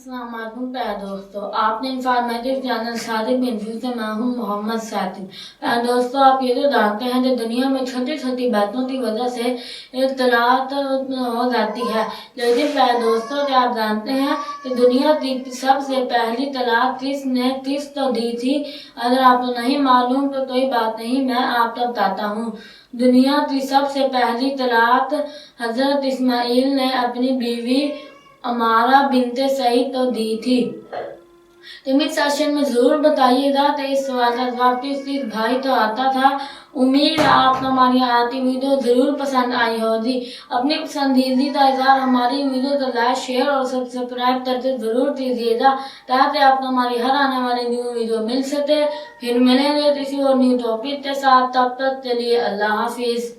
अस्सलाम वालेकुम प्यारे दोस्तों, आपने इंफॉर्मेटिव चैनल सादिक बिन से मैं हूँ मोहम्मद सातिब। प्यारे दोस्तों, आप ये तो जानते हैं कि दुनिया में छोटी छोटी बातों की वजह से इख्तिलात हो जाती है। लेकिन प्यारे दोस्तों, क्या आप जानते हैं कि दुनिया की सबसे पहली तलाक किस तो दी थी? अगर आपको नहीं मालूम तो कोई बात नहीं, मैं आपको बताता हूँ। दुनिया की सबसे पहली तलाक हजरत इस्माइल ने अपनी बीवी अमारा बिनते सईद को दी थी। कमेंट सेक्शन में जरूर बताइएगा। तो इस सवाल का जवाब किस भाई तो आता था। उम्मीद है आपको हमारी आती वीडियो जरूर पसंद आई होगी। अपनी पसंदीदा का इजहार हमारी वीडियो को लाइक, शेयर और सब्सक्राइब करके जरूर दीजिएगा, ताकि आपको हमारी हर आने वाली न्यू वीडियो मिल सके। फिर मिलेंगे किसी और न्यू टॉपिक के साथ, तब तक के लिए अल्लाह हाफिज।